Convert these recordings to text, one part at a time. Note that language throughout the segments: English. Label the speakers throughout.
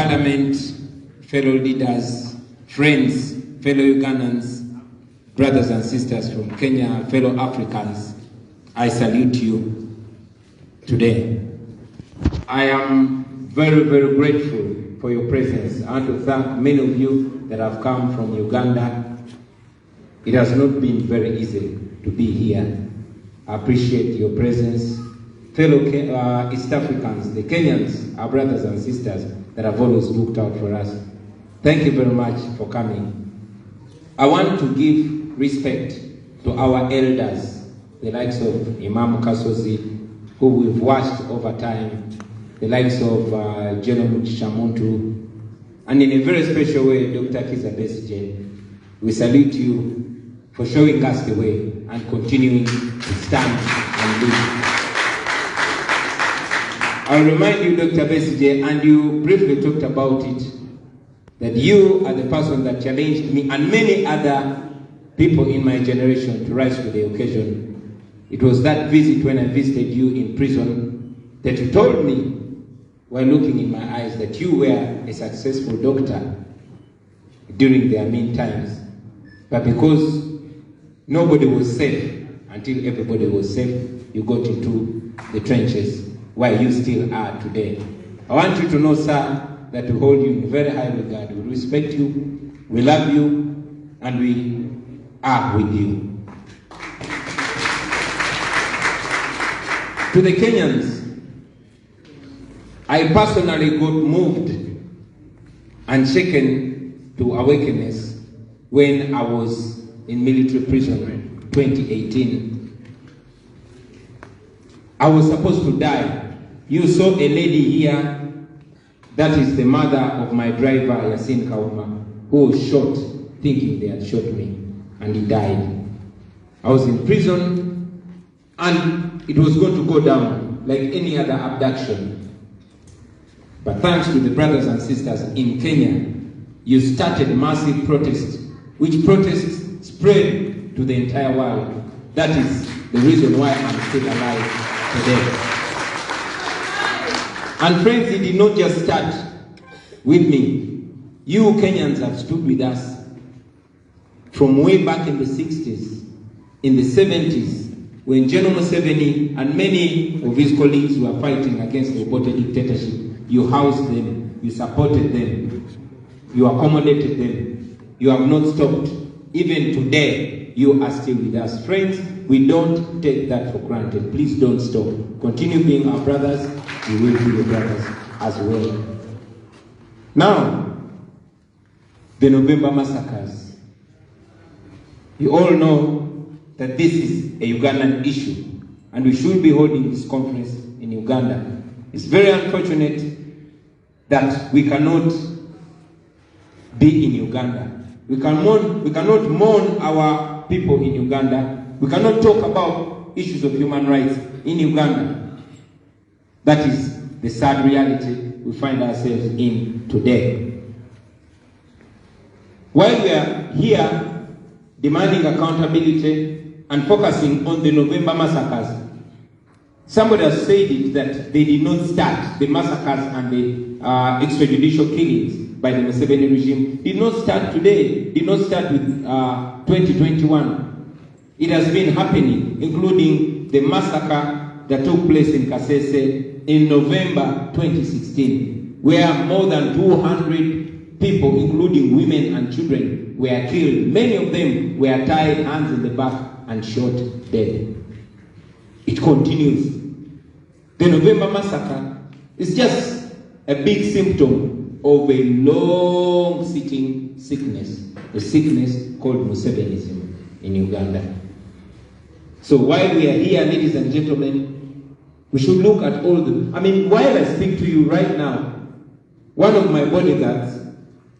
Speaker 1: Parliament, fellow leaders, friends, fellow Ugandans, brothers and sisters from Kenya, fellow Africans, I salute you today. I am very, very grateful for your presence. I want to thank many of you that have come from Uganda. It has not been very easy to be here. I appreciate your presence. Fellow East Africans, the Kenyans, our brothers and sisters that have always looked out for us. Thank you very much for coming. I want to give respect to our elders, the likes of Imam Kasozi, who we've watched over time, the likes of General Shamuntu, and in a very special way, Dr. Kiza Besigye. We salute you for showing us the way and continuing to stand and lead. I'll remind you, Dr. Besigye, and you briefly talked about it, that you are the person that challenged me and many other people in my generation to rise to the occasion. It was that visit when I visited you in prison that you told me, while looking in my eyes, that you were a successful doctor during the Amin times. But because nobody was safe until everybody was safe, you got into the trenches where you still are today. I want you to know, sir, that we hold you in very high regard. We respect you, we love you, and we are with you. To the Kenyans, I personally got moved and shaken to awakeness when I was in military prison 2018. I was supposed to die. You saw a lady here, that is the mother of my driver, Yasin Kauma, who was shot thinking they had shot me, and he died. I was in prison, and it was going to go down like any other abduction. But thanks to the brothers and sisters in Kenya, you started massive protests, which protests spread to the entire world. That is the reason why I'm still alive today. And friends, it did not just start with me. You Kenyans have stood with us from way back in the 60s, in the 70s, when General Museveni and many of his colleagues were fighting against the Obote dictatorship. You housed them, you supported them, you accommodated them. You have not stopped. Even today, you are still with us. Friends, we don't take that for granted. Please don't stop. Continue being our brothers. We will be your brothers as well. Now, the November massacres. You all know that this is a Ugandan issue, and we should be holding this conference in Uganda. It's very unfortunate that we cannot be in Uganda. We cannot mourn our people in Uganda. We cannot talk about issues of human rights in Uganda. That is the sad reality we find ourselves in today. While we are here demanding accountability and focusing on the November massacres, somebody has said it that they did not start, the massacres and the extrajudicial killings by the Museveni regime did not start today, did not start with 2021. It has been happening, including the massacre that took place in Kasese in November 2016, where more than 200 people, including women and children, were killed. Many of them were tied hands in the back and shot dead. It continues. The November massacre is just a big symptom of a long-sitting sickness, a sickness called Musevenism in Uganda. So while we are here, ladies and gentlemen, we should look at all the... while I speak to you right now, one of my bodyguards,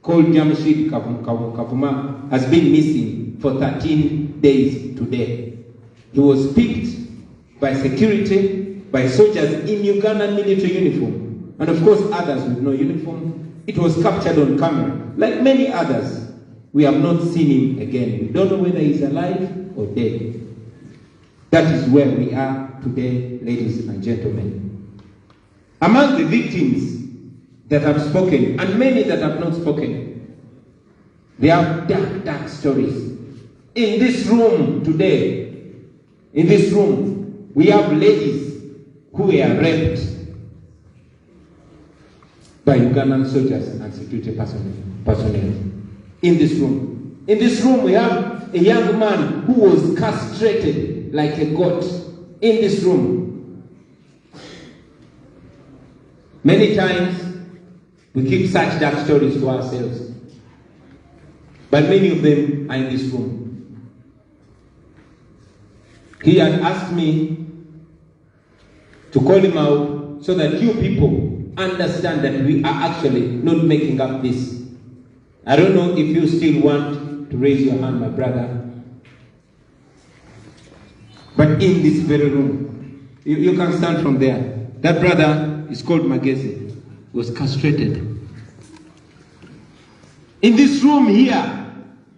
Speaker 1: called Jamshid Kavuma, has been missing for 13 days today. He was picked by security, by soldiers in Ugandan military uniform, and of course others with no uniform. It was captured on camera. Like many others, we have not seen him again. We don't know whether he's alive or dead. That is where we are today, ladies and gentlemen. Among the victims that have spoken and many that have not spoken. They have dark, dark stories. In this room today, in this room, we have ladies who were raped by Ugandan soldiers and security personnel. In this room. In this room, we have a young man who was castrated like a goat. In this room. Many times, we keep such dark stories to ourselves. But many of them are in this room. He had asked me to call him out so that you people understand that we are actually not making up this. I don't know if you still want to raise your hand, my brother. But in this very room, you can stand from there. That brother is called Magezi, was castrated. In this room here,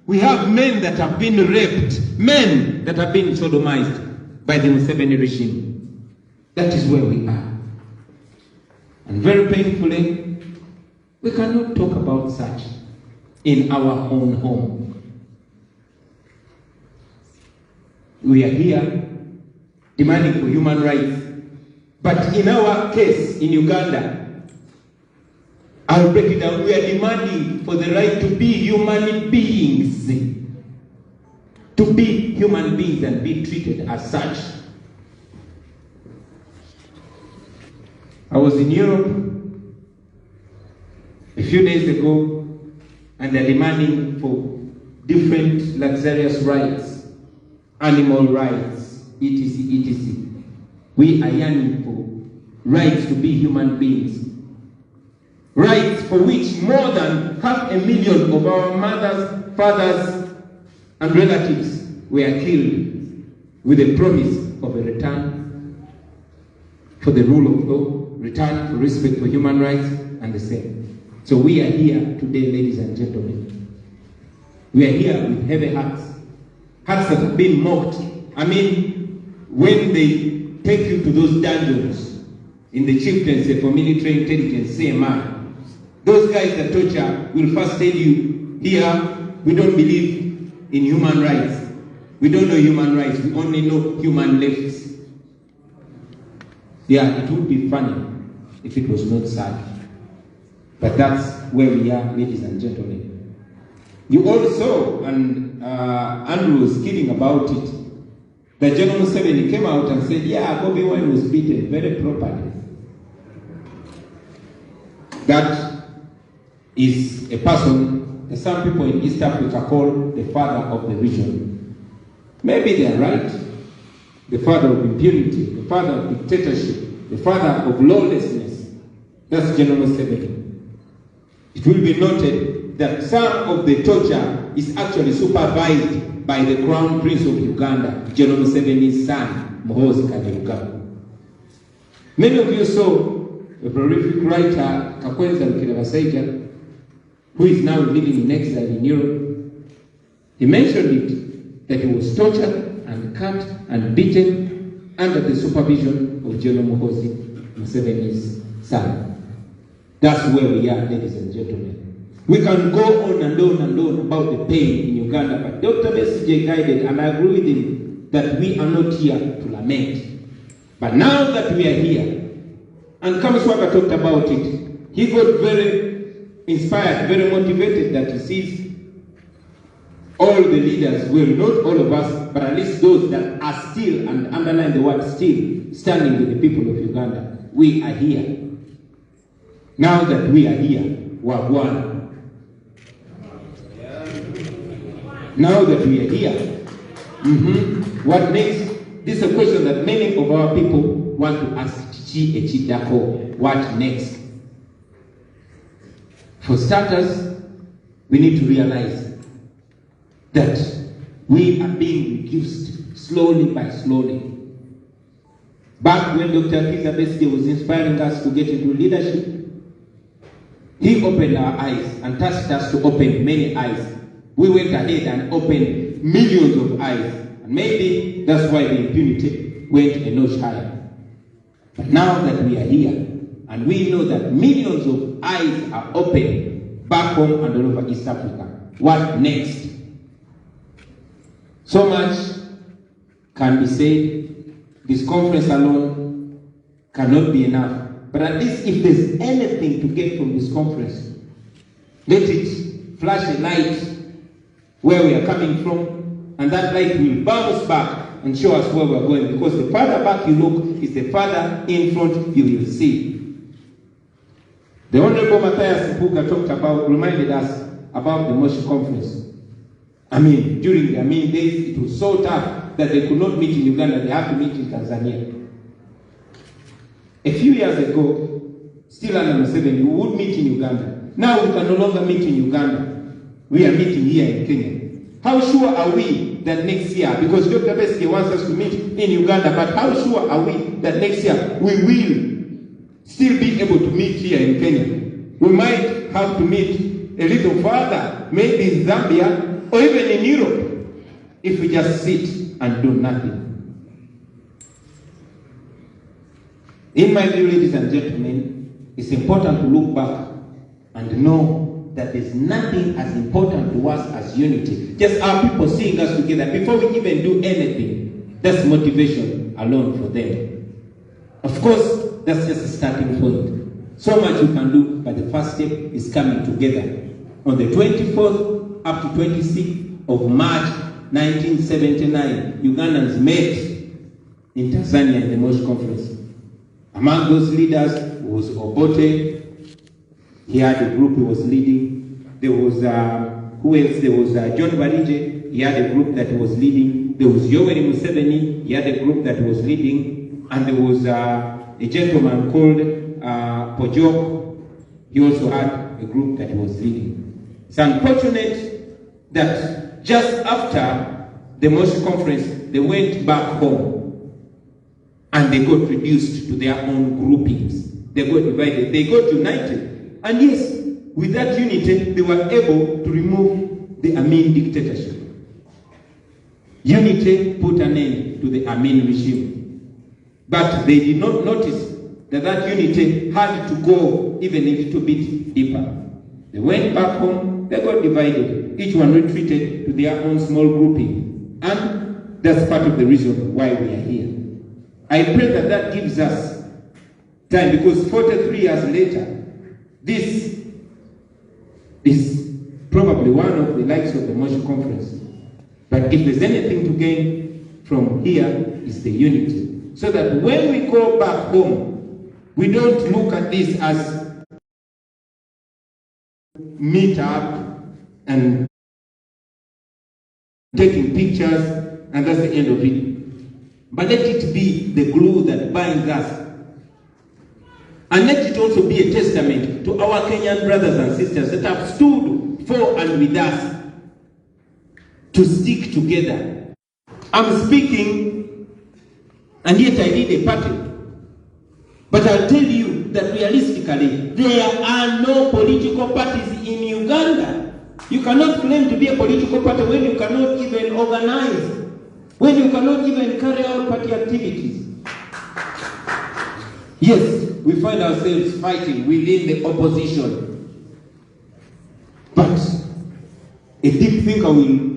Speaker 1: we have men that have been raped, men that have been sodomized by the Museveni regime. That is where we are. And very painfully, we cannot talk about such in our own home. We are here demanding for human rights. But in our case, in Uganda, I'll break it down. We are demanding for the right to be human beings. To be human beings and be treated as such. I was in Europe a few days ago, and they're demanding for different luxurious rights, animal rights, etc., etc. We are yearning for rights to be human beings. Rights for which more than 500,000 of our mothers, fathers, and relatives were killed with a promise of a return for the rule of law, return for respect for human rights, and the same. So we are here today, ladies and gentlemen. We are here with heavy hearts, hearts that have been mocked. I mean, when they take you to those dungeons in the chieftaincy for military intelligence, CMI, those guys that torture will first tell you, here, we don't believe in human rights. We don't know human rights. We only know human lefts. Yeah, it would be funny if it was not sad. But that's where we are, ladies and gentlemen. You all saw, and Andrew was kidding about it, that General Museveni came out and said, yeah, Bobiwine was beaten very properly. That is a person that some people in East Africa call the father of the region. Maybe they are right. The father of impunity, the father of dictatorship, the father of lawlessness. That's General Museveni. It will be noted that some of the torture is actually supervised by the Crown Prince of Uganda, General Museveni's son, Muhoozi Kainerugaba. Many of you saw a prolific writer, Kakwenza Lukirabasaija, who is now living in exile in Europe. He mentioned it, that he was tortured and cut and beaten under the supervision of General Muhoozi Museveni's son. That's where we are, ladies and gentlemen. We can go on and on and on about the pain in Uganda, but Dr. Besigye guided, and I agree with him, that we are not here to lament. But now that we are here, and Kamuswaga talked about it, he got very inspired, very motivated that he sees all the leaders, well, not all of us, but at least those that are still, and underline the word still, standing with the people of Uganda. We are here. Now that we are here, Wagwan. Now that we are here, what next? This is a question that many of our people want to ask. What next? For starters, we need to realize that we are being reduced slowly by slowly. Back when Dr. Kizza Besigye was inspiring us to get into leadership, he opened our eyes and tasked us to open many eyes. We went ahead and opened millions of eyes. And maybe that's why the impunity went a notch higher. But now that we are here, And we know that millions of eyes are open back home and all over East Africa. What next? So much can be said. This conference alone cannot be enough. But at least if there's anything to get from this conference, let it flash a light where we are coming from, and that light will bounce back and show us where we're going. Because the farther back you look is the farther in front you will see. The Honorable Matthias Mpuga reminded us about the Moshi conference. During the days, it was so tough that they could not meet in Uganda. They had to meet in Tanzania. A few years ago, still under Museveni, we would meet in Uganda. Now we can no longer meet in Uganda. We are meeting here in Kenya. How sure are we that next year, because Dr. Besigye wants us to meet in Uganda, but how sure are we that next year we will still be able to meet here in Kenya? We might have to meet a little further, maybe in Zambia or even in Europe, if we just sit and do nothing. In my view, ladies and gentlemen, it's important to look back and know that there's nothing as important to us as unity. Just our people seeing us together before we even do anything. That's motivation alone for them. Of course, that's just a starting point. So much we can do, but the first step is coming together. On the 24th up to 26th of March 1979, Ugandans met in Tanzania in the Moshi Conference. Among those leaders was Obote. He had a group he was leading. There was, who else? There was John Barije. He had a group that he was leading. There was Yoweri Museveni. He had a group that he was leading. And there was a gentleman called Pojok. He also had a group that he was leading. It's unfortunate that just after the Moshi conference, they went back home and they got reduced to their own groupings. They got divided. They got united. And yes, with that unity, they were able to remove the Amin dictatorship. Unity put an end to the Amin regime. But they did not notice that that unity had to go even a little bit deeper. They went back home, they got divided. Each one retreated to their own small grouping. And that's part of the reason why we are here. I pray that that gives us time, because 43 years later, this is probably one of the likes of the Moshi conference. But if there's anything to gain from here, is the unity. So that when we go back home, we don't look at this as meet up and taking pictures and that's the end of it. But let it be the glue that binds us. And let it also be a testament to our Kenyan brothers and sisters that have stood for and with us to stick together. I'm speaking, and yet I did a party. But I'll tell you that realistically, there are no political parties in Uganda. You cannot claim to be a political party when you cannot even organize, when you cannot even carry out party activities. Yes, we find ourselves fighting within the opposition. But a deep thinker will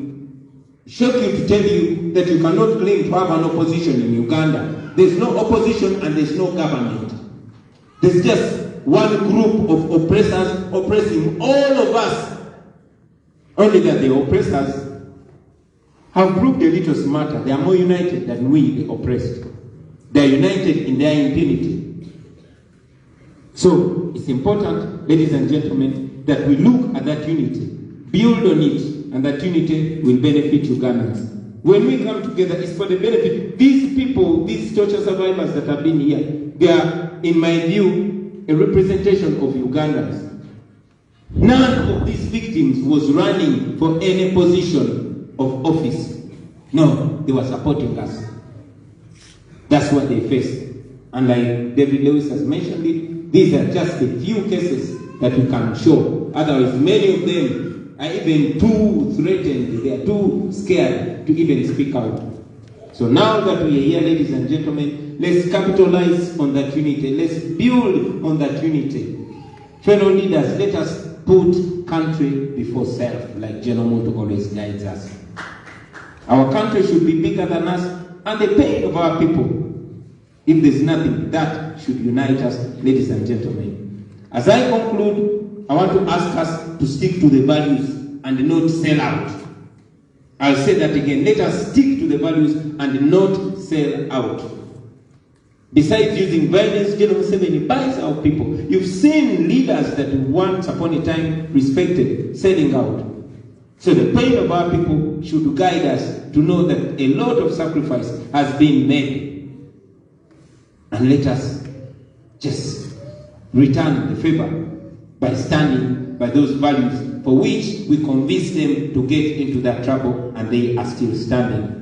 Speaker 1: shock you to tell you that you cannot claim to have an opposition in Uganda. There's no opposition and there's no government. There's just one group of oppressors oppressing all of us. Only that the oppressors have proved a little smarter. They are more united than we, the oppressed. They are united in their impunity. So it's important, ladies and gentlemen, that we look at that unity, build on it, and that unity will benefit Ugandans. When we come together, it's for the benefit. These people, these torture survivors that have been here, they are, in my view, a representation of Ugandans. None of these victims was running for any position of office. No, they were supporting us. That's what they faced. And like David Lewis has mentioned it, these are just a few cases that we can show. Otherwise, many of them are even too threatened. They are too scared to even speak out. So now that we are here, ladies and gentlemen, let's capitalize on that unity. Let's build on that unity. Fellow leaders, let us put country before self, like General Moto always guides us. Our country should be bigger than us, and the pain of our people. If there's nothing, that should unite us, ladies and gentlemen. As I conclude, I want to ask us to stick to the values and not sell out. I'll say that again. Let us stick to the values and not sell out. Besides using violence, General Museveni buys our people. You've seen leaders that once upon a time respected selling out. So the pain of our people should guide us to know that a lot of sacrifice has been made. And let us just return the favor by standing by those values for which we convinced them to get into that trouble, and they are still standing.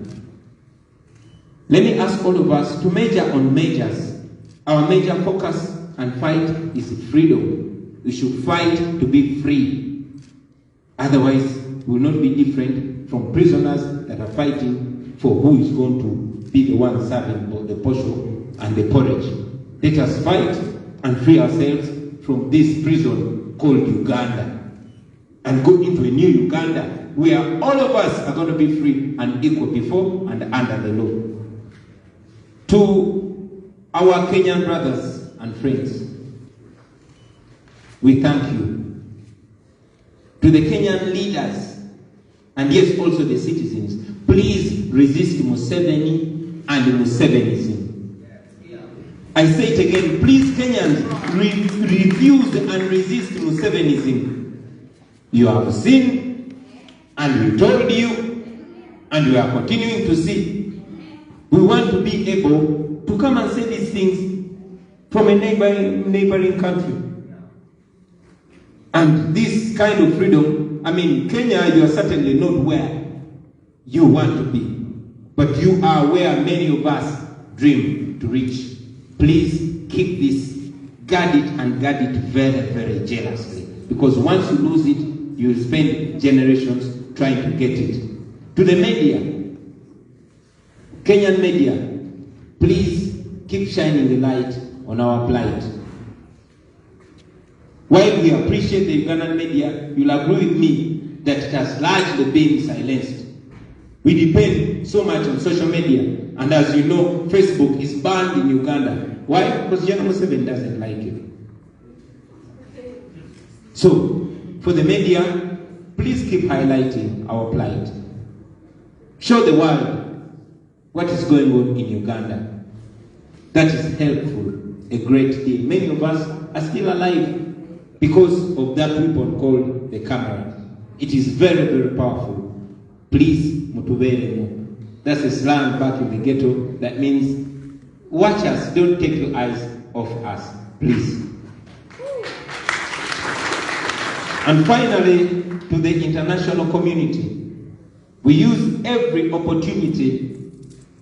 Speaker 1: Let me ask all of us to major on majors. Our major focus and fight is freedom. We should fight to be free. Otherwise, we will not be different from prisoners that are fighting for who is going to be the one serving the portion and the porridge. Let us fight and free ourselves from this prison called Uganda, and go into a new Uganda where all of us are going to be free and equal before and under the law. To our Kenyan brothers and friends, we thank you. To the Kenyan leaders, and yes, also the citizens, please resist Museveni and Musevenism. I say it again, please Kenyans, refuse and resist Musevenism. You have seen, and we told you, and we are continuing to see. We want to be able to come and say these things from a neighboring country. And this kind of freedom, I mean, Kenya, you are certainly not where you want to be, but you are where many of us dream to reach. Please keep this, guard it, and guard it very, very jealously. Because once you lose it, you will spend generations trying to get it. To the media, Kenyan media, please keep shining the light on our plight. While we appreciate the Ugandan media, you'll agree with me that it has largely been silenced. We depend so much on social media, and as you know, Facebook is banned in Uganda. Why? Because General Museveni doesn't like it. So, for the media, please keep highlighting our plight. Show the world what is going on in Uganda. That is helpful a great deal. Many of us are still alive because of that weapon called the camera. It is very, very powerful. Please, mutuberemo. That's a slang back in the ghetto. That means, watch us, don't take your eyes off us, please. And finally, to the international community, we use every opportunity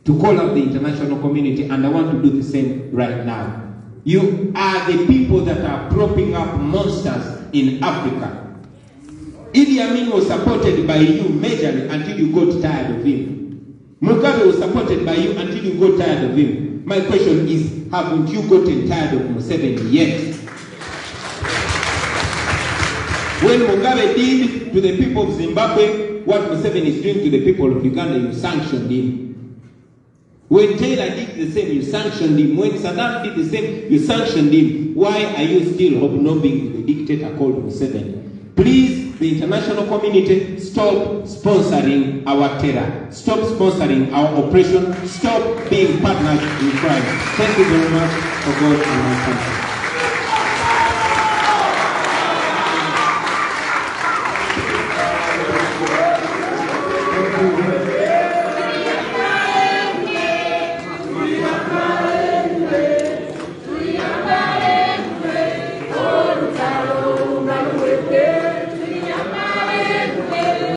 Speaker 1: to call out the international community, and I want to do the same right now. You are the people that are propping up monsters in Africa. Idi Amin was supported by you majorly until you got tired of him. Mugabe was supported by you until you got tired of him. My question is, haven't you gotten tired of Museveni yet? When Mugabe did to the people of Zimbabwe what Museveni is doing to the people of Uganda, you sanctioned him. When Taylor did the same, you sanctioned him. When Saddam did the same, you sanctioned him. Why are you still hobnobbing with the dictator called Museveni? Please, the international community, stop sponsoring our terror. Stop sponsoring our oppression. Stop being partners in crime. Thank you very much for God and my country.